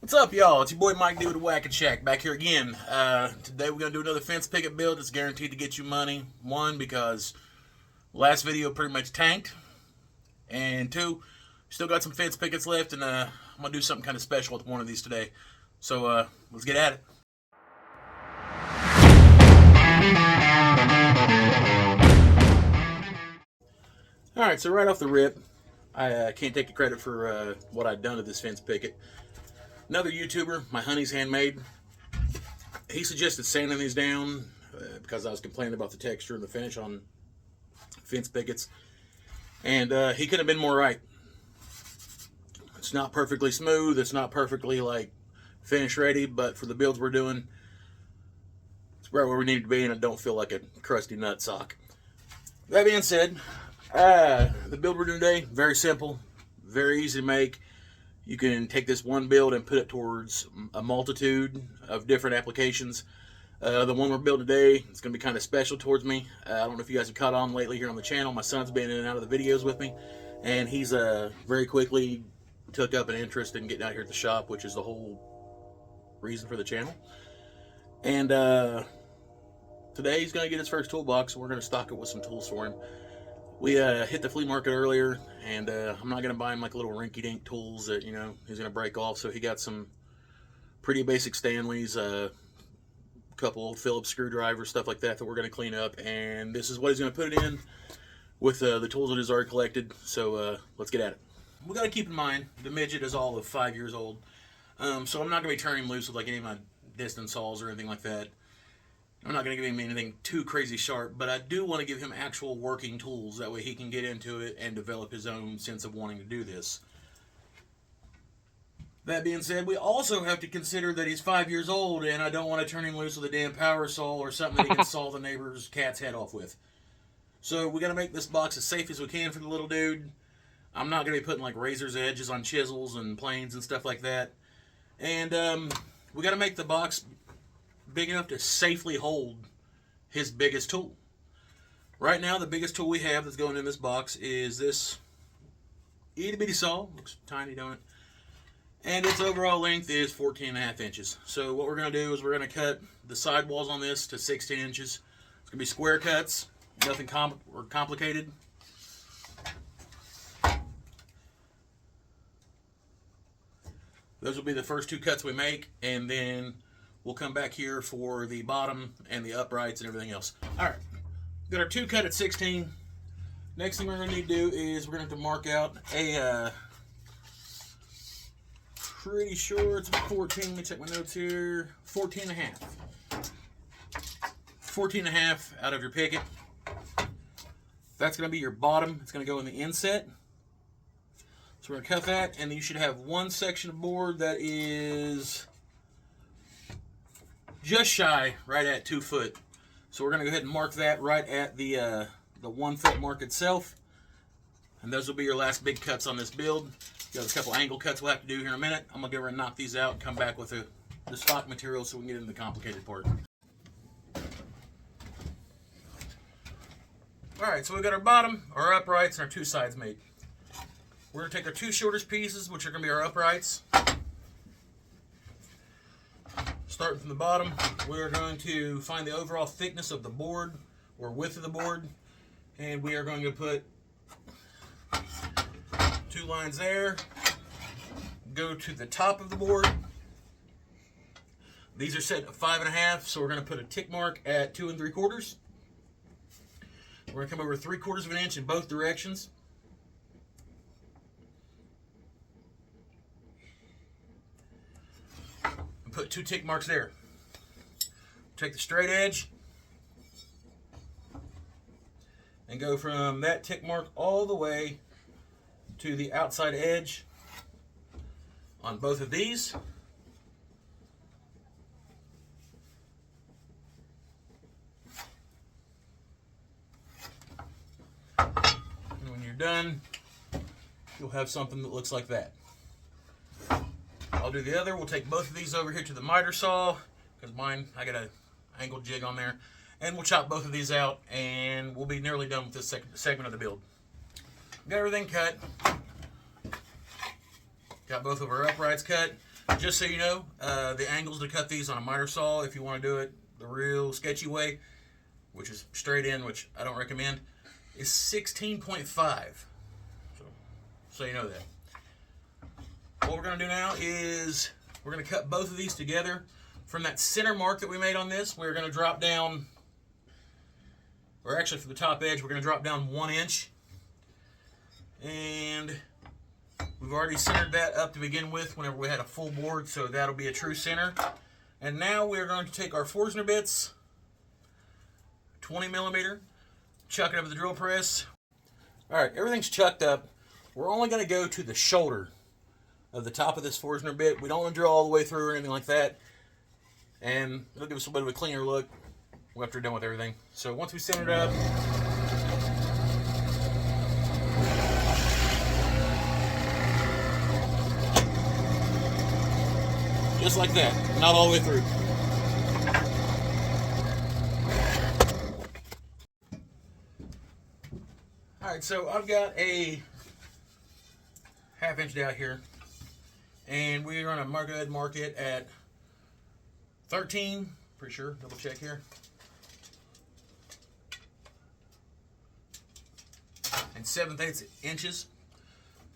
What's up, y'all? It's your boy Mike D with THEWHACKINGSHACK back here again. Today we're going to do another fence picket build. It's guaranteed to get you money. One, because last video pretty much tanked. And two, still got some fence pickets left, and I'm going to do something kind of special with one of these today. So let's get at it. Alright, so right off the rip, I can't take the credit for what I've done to this fence picket. Another YouTuber, my honey's handmade, he suggested sanding these down because I was complaining about the texture and the finish on fence pickets, and he could have been more right. It's not perfectly smooth, it's not perfectly like finish ready, but for the builds we're doing, it's right where we need to be, and it don't feel like a crusty nut sock. That being said, the build we're doing today, very simple, very easy to make. You can take this one build and put it towards a multitude of different applications. The one we're building today is going to be kind of special towards me. I don't know if you guys have caught on lately here on the channel. My son's been in and out of the videos with me, and he's very quickly took up an interest in getting out here at the shop, which is the whole reason for the channel. And today he's going to get his first toolbox, and we're going to stock it with some tools for him. We hit the flea market earlier, and I'm not going to buy him like little rinky-dink tools that, you know, he's going to break off. So he got some pretty basic Stanleys, a couple old Phillips screwdrivers, stuff like that we're going to clean up. And this is what he's going to put it in with the tools that he's already collected. So let's get at it. We got to keep in mind the midget is all of 5 years old, so I'm not going to be turning him loose with like any of my distance saws or anything like that. I'm not going to give him anything too crazy sharp, but I do want to give him actual working tools. That way he can get into it and develop his own sense of wanting to do this. That being said, we also have to consider that he's 5 years old, and I don't want to turn him loose with a damn power saw or something that he can saw the neighbor's cat's head off with. So we got to make this box as safe as we can for the little dude. I'm not going to be putting like razor's edges on chisels and planes and stuff like that. And we got to make the box big enough to safely hold his biggest tool. Right now, the biggest tool we have that's going in this box is this itty bitty saw. Looks tiny, don't it? And its overall length is 14.5 inches. So what we're going to do is we're going to cut the sidewalls on this to 16 inches. It's going to be square cuts, nothing complicated. Those will be the first two cuts we make, and then we'll come back here for the bottom and the uprights and everything else. Alright, got our two cut at 16. Next thing we're going to need to do is we're going to have to mark out a, pretty sure it's 14, let me check my notes here, 14.5. 14.5 out of your picket. That's going to be your bottom. It's going to go in the inset. So we're going to cut that, and you should have one section of board that is just shy, right at 2 foot. So we're going to go ahead and mark that right at the 1 foot mark itself. And those will be your last big cuts on this build. Got a couple angle cuts we'll have to do here in a minute. I'm going to go over and knock these out and come back with the stock material so we can get into the complicated part. Alright, so we've got our bottom, our uprights, and our two sides made. We're going to take our two shortest pieces, which are going to be our uprights. Starting from the bottom, we're going to find the overall thickness of the board, or width of the board, and we are going to put 2 lines there, go to the top of the board. These are set at 5.5, so we're going to put a tick mark at 2 3/4. We're going to come over 3/4 of an inch in both directions. Put 2 tick marks there. Take the straight edge and go from that tick mark all the way to the outside edge on both of these. And when you're done, you'll have something that looks like that. I'll do the other. We'll take both of these over here to the miter saw, because mine, I got an angled jig on there, and we'll chop both of these out, and we'll be nearly done with this segment of the build. Got everything cut. Got both of our uprights cut. Just so you know, the angles to cut these on a miter saw, if you want to do it the real sketchy way, which is straight in, which I don't recommend, is 16.5. So you know that. What we're going to do now is we're going to cut both of these together. From that center mark that we made on this, we're going to drop down, or actually for the top edge, we're going to drop down 1 inch. And we've already centered that up to begin with whenever we had a full board, so that'll be a true center. And now we're going to take our Forstner bits, 20 millimeter, chuck it up at the drill press. All right, everything's chucked up. We're only going to go to the shoulder of the top of this Forstner bit. We don't want to drill all the way through or anything like that. And it'll give us a bit of a cleaner look after we're done with everything. So once we center it up, just like that, not all the way through. Alright, so I've got a 1/2 inch dowel here, and we're going to mark it at 13, pretty sure, double check here, and 7/8 inches.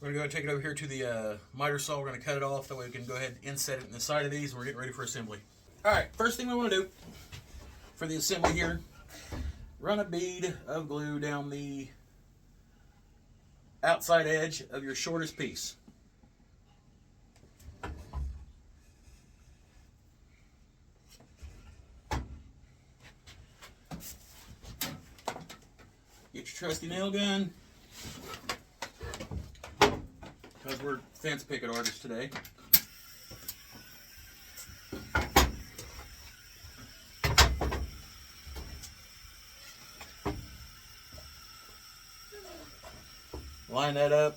We're going to go ahead and take it over here to the miter saw. We're going to cut it off, that way we can go ahead and inset it in the side of these, and we're getting ready for assembly. Alright, first thing we want to do for the assembly here, run a bead of glue down the outside edge of your shortest piece. Get your trusty nail gun, because we're fence picket artists today. Line that up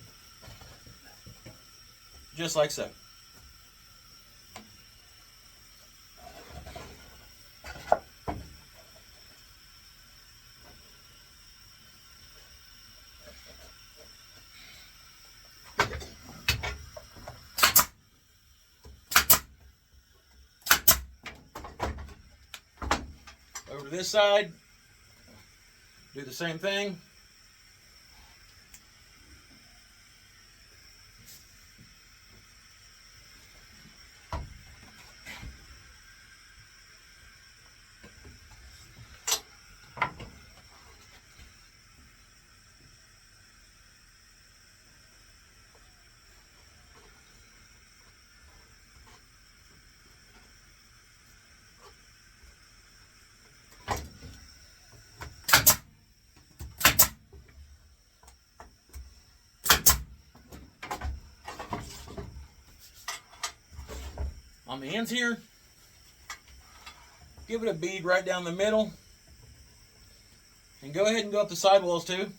just like so. Over to this side, do the same thing. On the ends here, give it a bead right down the middle, and go ahead and go up the sidewalls too.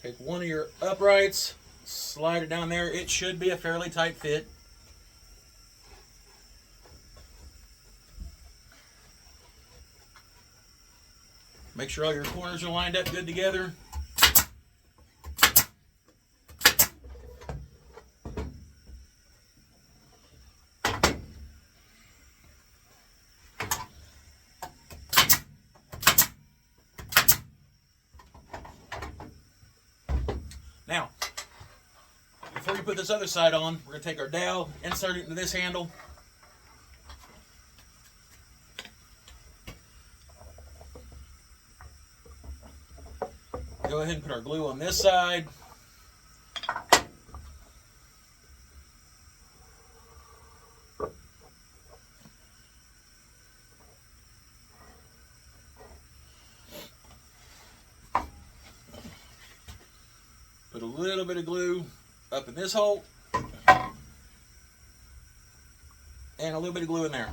Take one of your uprights, slide it down there. It should be a fairly tight fit. Make sure all your corners are lined up good together. Now, before you put this other side on, we're going to take our dowel, insert it into this handle. Go ahead and put our glue on this side. Put a little bit of glue up in this hole. And a little bit of glue in there.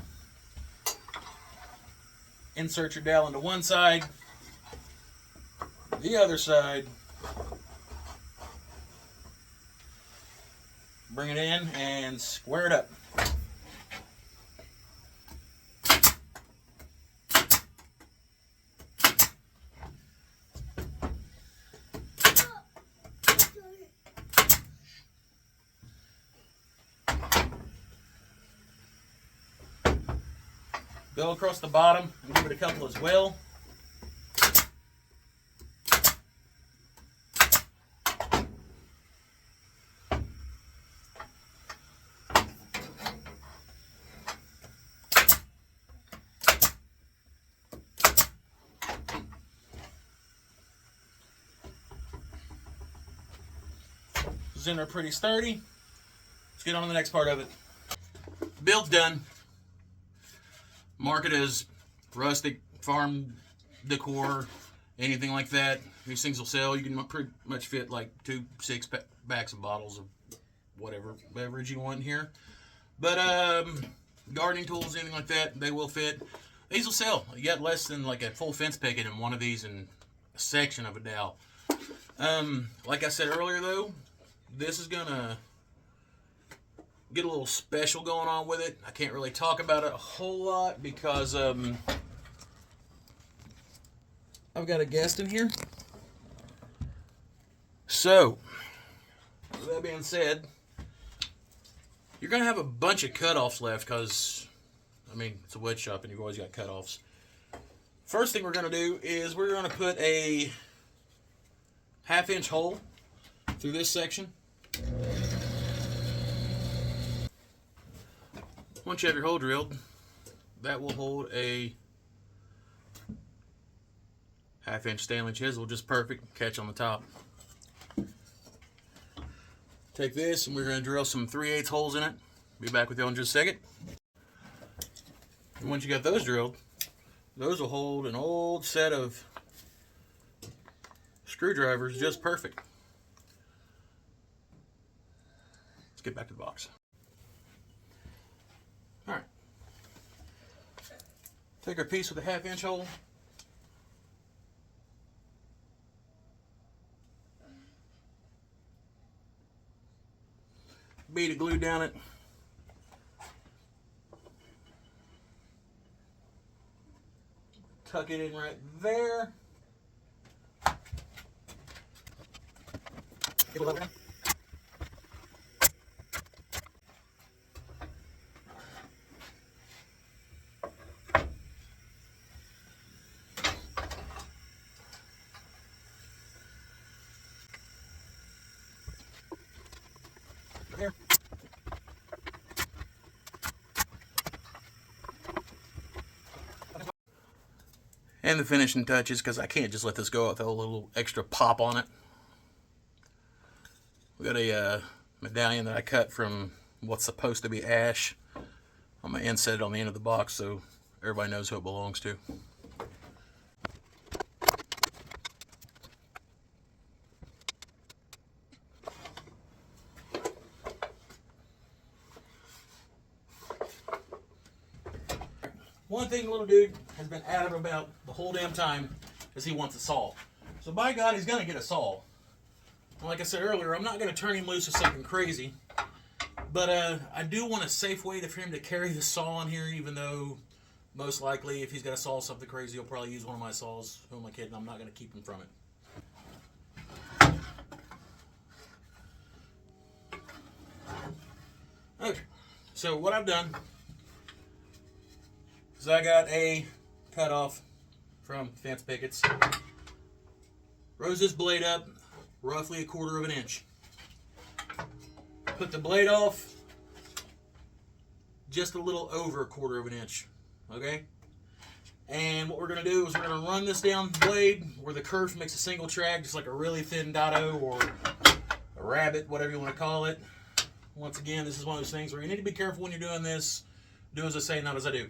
Insert your dowel into one side. The other side. bring it in and square it up. Go across the bottom and give it a couple as well. It's in there pretty sturdy. Let's get on to the next part of it. Build's done. Mark it as rustic farm decor, anything like that. These things will sell. You can pretty much fit like 2 6-packs of bottles of whatever beverage you want in here. But gardening tools, anything like that, they will fit. These will sell. You got less than like a full fence picket in one of these in a section of a dowel. Like I said earlier though, this is gonna get a little special going on with it. I can't really talk about it a whole lot because I've got a guest in here. So, with that being said, you're going to have a bunch of cutoffs left because, I mean, it's a wood shop and you've always got cutoffs. First thing we're going to do is we're going to put a 1/2 inch hole through this section. Once you have your hole drilled, that will hold a 1/2 inch Stanley chisel, just perfect, catch on the top. Take this and we're going to drill some 3/8 holes in it. Be back with you in just a second. And once you got those drilled, those will hold an old set of screwdrivers just perfect. Let's get back to the box. Alright. Take our piece with a 1/2 inch hole. Bead of glue down it. Tuck it in right there. Here. And the finishing touches, because I can't just let this go without a little extra pop on it. We got a medallion that I cut from what's supposed to be ash. I'm going to inset it on the end of the box so everybody knows who it belongs to. One thing the little dude has been adamant about the whole damn time is he wants a saw. So by God, he's going to get a saw. And like I said earlier, I'm not going to turn him loose with something crazy. But I do want a safe way for him to carry the saw in here, even though most likely if he's got to saw something crazy, he'll probably use one of my saws. Who am I kidding? I'm not going to keep him from it. Okay, so what I've done is I got a cutoff from fence pickets. Rose this blade up roughly 1/4 inch. Put the blade off just a little over 1/4 inch. Okay? And what we're going to do is we're going to run this down the blade where the kerf makes a single track, just like a really thin dotto or a rabbit, whatever you want to call it. Once again, this is one of those things where you need to be careful when you're doing this. Do as I say, not as I do.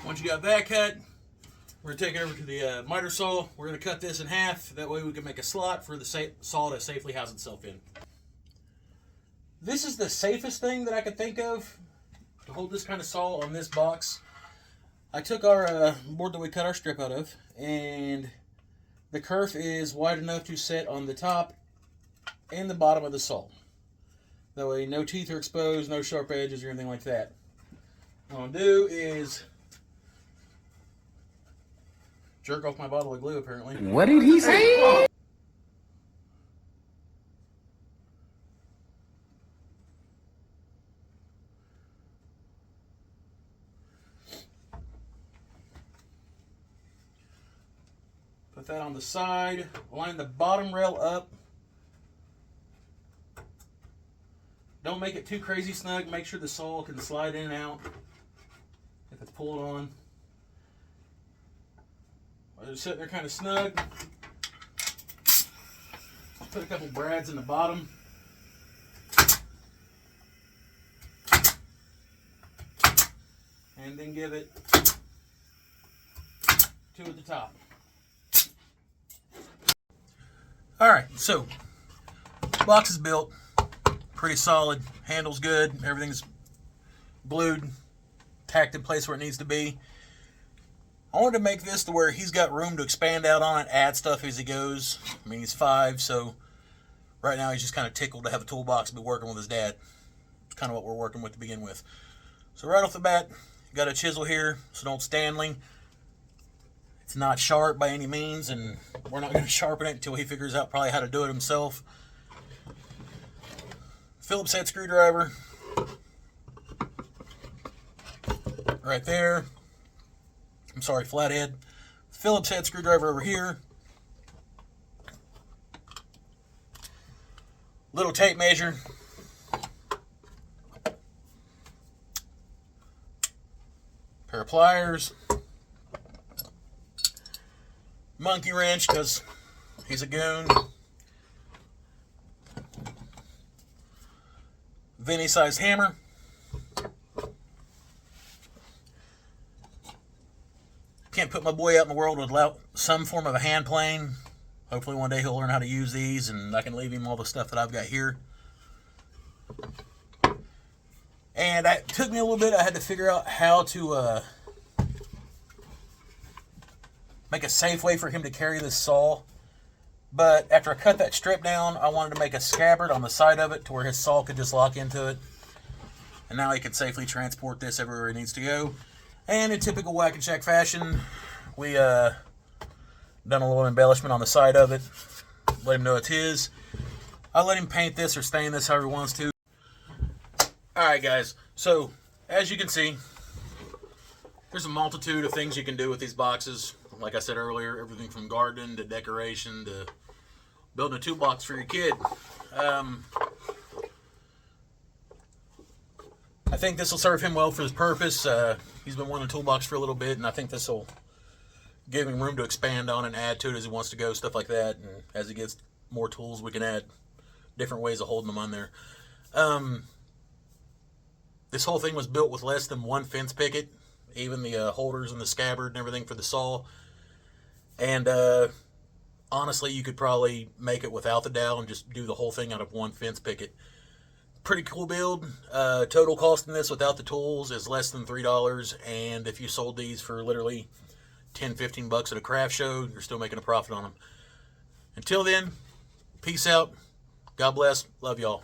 Once you got that cut, we're going to take it over to the miter saw. We're going to cut this in half. That way we can make a slot for the saw to safely house itself in. This is the safest thing that I could think of to hold this kind of saw on this box. I took our board that we cut our strip out of, and the kerf is wide enough to set on the top and the bottom of the saw. That way no teeth are exposed, no sharp edges or anything like that. What I'm going to do is jerk off my bottle of glue, apparently. What did he say? Put that on the side. Line the bottom rail up. Don't make it too crazy snug. Make sure the saw can slide in and out if it's pulled on. While they're sitting there kind of snug, put a couple brads in the bottom. And then give it two at the top. Alright, so box is built, pretty solid, handle's good, everything's glued, tacked in place where it needs to be. I wanted to make this to where he's got room to expand out on it, add stuff as he goes. I mean, he's 5, so right now he's just kind of tickled to have a toolbox to be working with his dad. It's kind of what we're working with to begin with. So right off the bat, got a chisel here, it's an old Stanley. It's not sharp by any means, and we're not going to sharpen it until he figures out probably how to do it himself. Phillips head screwdriver. Right there. I'm sorry, flathead. Phillips head screwdriver over here. Little tape measure. Pair of pliers. Monkey wrench, because he's a goon. Vinny sized hammer. Can't put my boy out in the world without some form of a hand plane. Hopefully one day he'll learn how to use these, and I can leave him all the stuff that I've got here. And it took me a little bit. I had to figure out how to make a safe way for him to carry this saw. But after I cut that strip down, I wanted to make a scabbard on the side of it to where his saw could just lock into it. And now he can safely transport this everywhere he needs to go. And in typical Whack and Shack fashion, we done a little embellishment on the side of it. Let him know it's his. I let him paint this or stain this however he wants to. Alright guys, so as you can see, there's a multitude of things you can do with these boxes. Like I said earlier, everything from gardening to decoration to building a toolbox for your kid. I think this will serve him well for his purpose. He's been wanting a toolbox for a little bit, and I think this will give him room to expand on and add to it as he wants to go, stuff like that. And as he gets more tools, we can add different ways of holding them on there. This whole thing was built with less than 1 fence picket, even the holders and the scabbard and everything for the saw. And honestly, you could probably make it without the dowel and just do the whole thing out of 1 fence picket. Pretty cool build. Total cost in this without the tools is less than $3. And if you sold these for literally 10-15 bucks at a craft show, you're still making a profit on them. Until then, peace out. God bless. Love y'all.